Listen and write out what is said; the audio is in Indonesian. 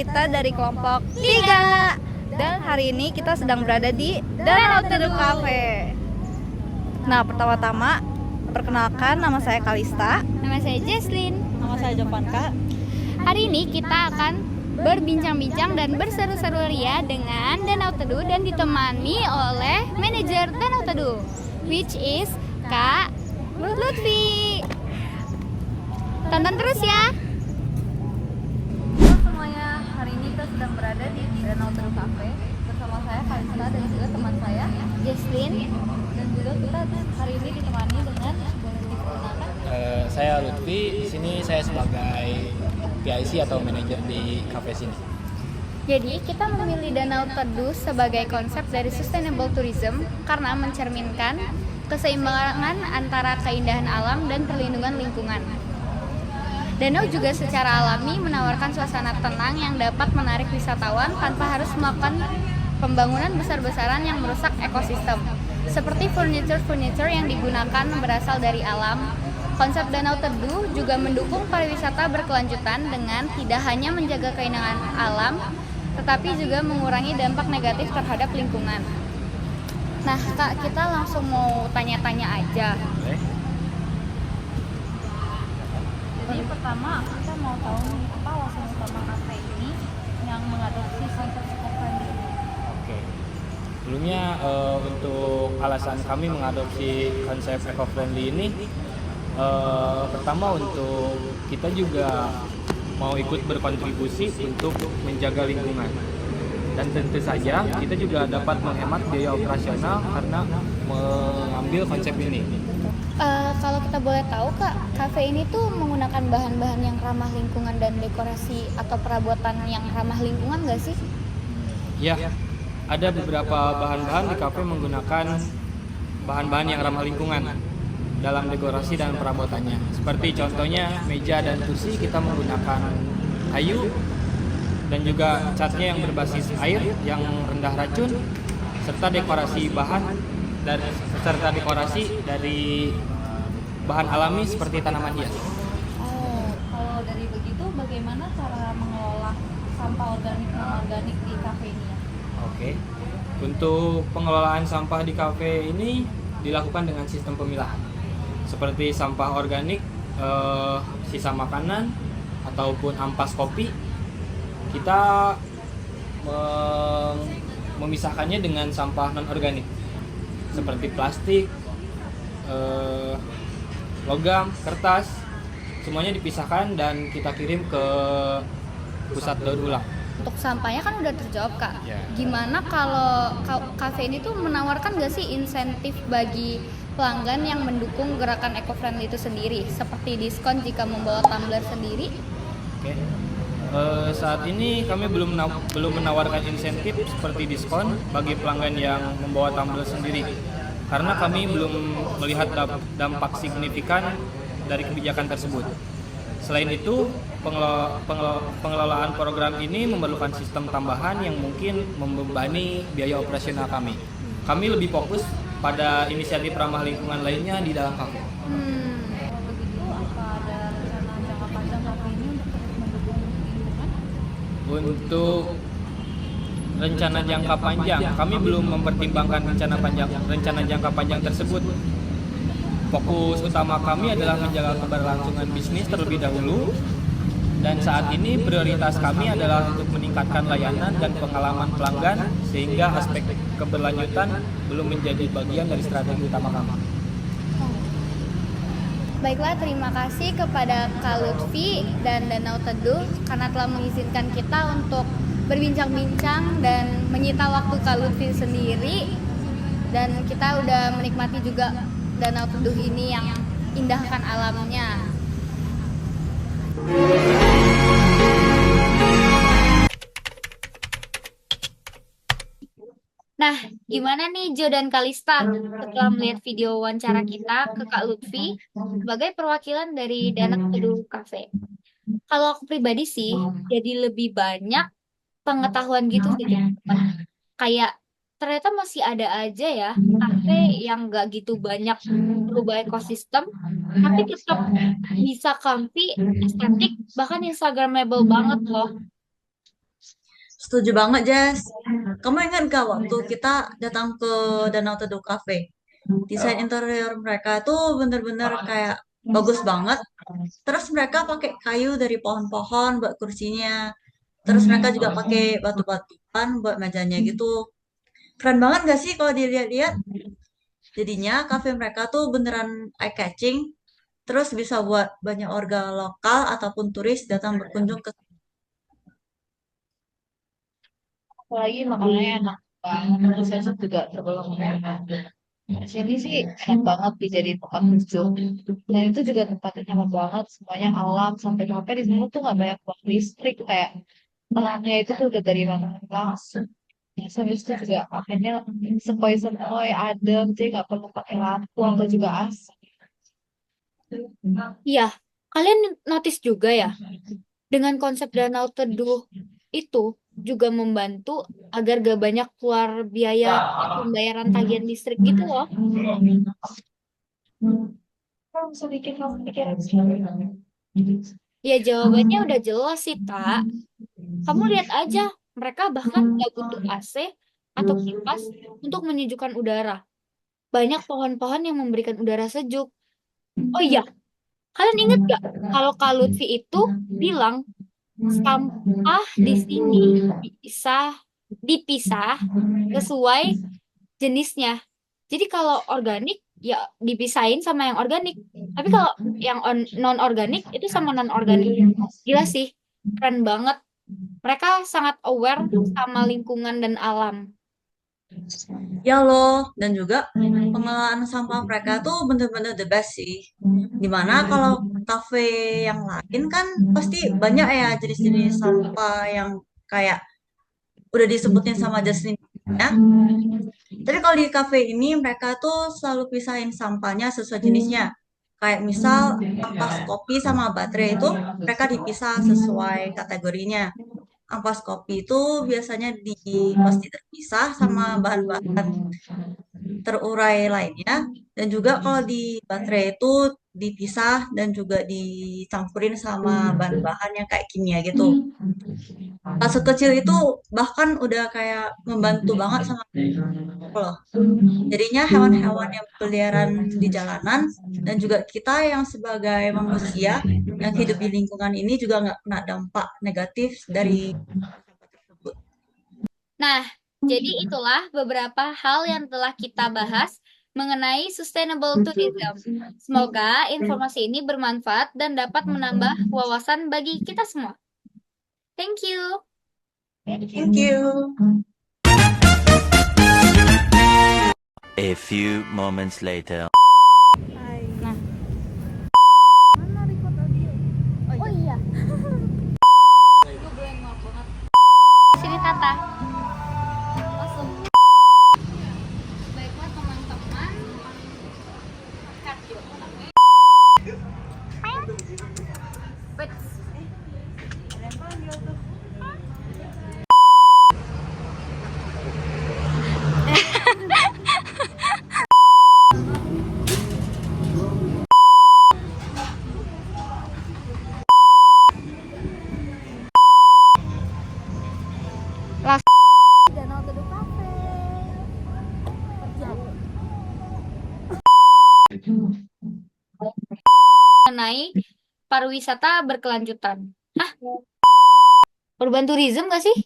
kita dari kelompok 3. Dan hari ini kita sedang berada di Danau Teduh Cafe. Nah, pertama-tama perkenalkan, nama saya Kalista. Nama saya Jesslyn. Nama saya Jovanka. Hari ini kita akan berbincang-bincang dan berseru-seru ria dengan Danau Teduh dan ditemani oleh manajer Danau Teduh, which is Kak Lutfi. Tonton terus ya. Halo semuanya, hari ini kita sedang berada di Danau Teduh Cafe bersama saya Kalista dan juga teman saya Jesslyn. dan juga kita hari ini ditemani dengan, boleh diperkenalkan? Saya Lutfi. Di sini saya sebagai PIC atau manajer di cafe sini. Jadi kita memilih Danau Teduh sebagai konsep dari sustainable tourism karena mencerminkan keseimbangan antara keindahan alam dan perlindungan lingkungan. Danau juga secara alami menawarkan suasana tenang yang dapat menarik wisatawan tanpa harus melakukan pembangunan besar-besaran yang merusak ekosistem. Seperti furniture yang digunakan berasal dari alam. Konsep Danau Teduh juga mendukung pariwisata berkelanjutan dengan tidak hanya menjaga keindahan alam, tetapi juga mengurangi dampak negatif terhadap lingkungan. Nah, Kak, kita langsung mau tanya-tanya aja. Boleh? Jadi pertama kita mau tahu nih, apa alasan utama cafe ini yang mengadopsi konsep eco-friendly ini? Oke. Sebelumnya untuk alasan kami mengadopsi konsep eco-friendly ini, pertama untuk kita juga mau ikut berkontribusi untuk menjaga lingkungan. Dan tentu saja kita juga dapat menghemat biaya operasional karena mengambil konsep ini. Kalau kita boleh tahu, Kak, kafe ini tuh menggunakan bahan-bahan yang ramah lingkungan dan dekorasi atau perabotan yang ramah lingkungan nggak sih? Ya, ada beberapa bahan-bahan di kafe menggunakan bahan-bahan yang ramah lingkungan dalam dekorasi dan perabotannya. Seperti contohnya meja dan kursi kita menggunakan kayu dan juga catnya yang berbasis air yang rendah racun serta dekorasi dari bahan alami seperti tanaman hias. Kalau dari begitu, bagaimana cara mengelola sampah organik non-organik di kafe ini ya? Oke. Untuk pengelolaan sampah di kafe ini dilakukan dengan sistem pemilahan. Seperti sampah organik, sisa makanan ataupun ampas kopi, kita memisahkannya dengan sampah non organik seperti plastik, logam, kertas, semuanya dipisahkan dan kita kirim ke pusat daur ulang. Untuk sampahnya kan udah terjawab, Kak. Ya. Gimana kalau kafe ini tuh menawarkan nggak sih insentif bagi pelanggan yang mendukung gerakan eco-friendly itu sendiri, seperti diskon jika membawa tumbler sendiri? Oke. Saat ini kami belum menawarkan insentif seperti diskon bagi pelanggan yang membawa tumbler sendiri, karena kami belum melihat dampak signifikan dari kebijakan tersebut. Selain itu, pengelolaan program ini memerlukan sistem tambahan yang mungkin membebani biaya operasional kami. Kami lebih fokus pada inisiatif ramah lingkungan lainnya di dalam kafe. Kalau begitu, apa ada rencana jangka panjang kafe ini untuk mendukung lingkungan? Untuk rencana jangka panjang, kami belum mempertimbangkan rencana jangka panjang tersebut. Fokus utama kami adalah menjaga keberlangsungan bisnis terlebih dahulu, dan saat ini prioritas kami adalah untuk meningkatkan layanan dan pengalaman pelanggan sehingga aspek keberlanjutan belum menjadi bagian dari strategi utama kami. Baiklah, terima kasih kepada Kak Lutfi dan Danau Teduh karena telah mengizinkan kita untuk berbincang-bincang dan menyita waktu Kak Lutfi sendiri, dan kita udah menikmati juga Danau Teduh ini yang indahkan alamnya. Nah, gimana nih Jo dan Kalista setelah melihat video wawancara kita ke Kak Lutfi sebagai perwakilan dari Danau Teduh Cafe? Kalau aku pribadi sih, jadi lebih banyak pengetahuan gitu sih, teman-teman. Kayak ternyata masih ada aja ya kafe yang nggak gitu banyak berubah ekosistem, tapi tetap bisa comfy, estetik, bahkan instagramable banget loh. Setuju banget, Jess. Kamu ingat gak waktu kita datang ke Danau Teduh Cafe? Desain interior mereka tuh bener-bener kayak bagus banget. Terus mereka pakai kayu dari pohon-pohon buat kursinya. Terus mereka juga pakai batu-batuan buat mejanya gitu. Keren banget gak sih kalau dilihat-lihat? Jadinya kafe mereka tuh beneran eye-catching. Terus bisa buat banyak warga lokal ataupun turis datang berkunjung ke. Apalagi makanannya enak banget. Terus saya juga sebelum di sini sih enak banget dijadiin tempat kunjung. Dan itu juga tempatnya nyaman banget, semuanya alam. Sampai di sini tuh nggak banyak buang listrik, kayak terangnya itu tuh udah dari mana langsung. Habis itu juga kafenya sepoi-sepoi, adem, jadi nggak perlu pakai lampu atau juga AC. Iya, kalian notice juga ya, dengan konsep danau teduh itu juga membantu agar gak banyak keluar biaya pembayaran tagihan listrik gitu loh. Kalau bisa bikin kamu pikiran Ya jawabannya udah jelas sih, Tak. Kamu lihat aja, mereka bahkan gak butuh AC atau kipas untuk menyejukkan udara. Banyak pohon-pohon yang memberikan udara sejuk. Oh iya, kalian ingat gak kalau Kak Lutfi itu bilang sampah di sini dipisah sesuai jenisnya. Jadi kalau organik ya dipisahin sama yang organik. Tapi kalau yang non organik itu sama non organik. Gila sih, keren banget. Mereka sangat aware sama lingkungan dan alam. Ya loh, dan juga pengelolaan sampah mereka tuh bener-bener the best sih. Dimana kalau kafe yang lain kan pasti banyak ya jenis-jenis sampah yang kayak udah disebutin sama Jasmine ya. Tapi kalau di kafe ini mereka tuh selalu pisahin sampahnya sesuai jenisnya. Kayak misal ampas kopi sama baterai itu mereka dipisah sesuai kategorinya. Ampas kopi itu biasanya pasti terpisah sama bahan-bahan terurai lainnya. Dan juga kalau di baterai itu dipisah dan juga dicampurin sama bahan-bahan yang kayak kimia gitu. Pas kecil itu bahkan udah kayak membantu banget sama aku loh. Jadinya hewan-hewan yang berkeliaran di jalanan dan juga kita yang sebagai manusia yang hidup di lingkungan ini juga nggak kena dampak negatif dari sampah tersebut. Nah, jadi itulah beberapa hal yang telah kita bahas mengenai sustainable tourism. Semoga informasi ini bermanfaat dan dapat menambah wawasan bagi kita semua. Thank you. Thank you. A few moments later. Nah. Oh iya. Sini Tata. Langsung. Baiklah teman-teman. Cut yuk. Wait. Danau Teduh Cafe. Mengenai pariwisata berkelanjutan. Hah? Urban tourism gak sih?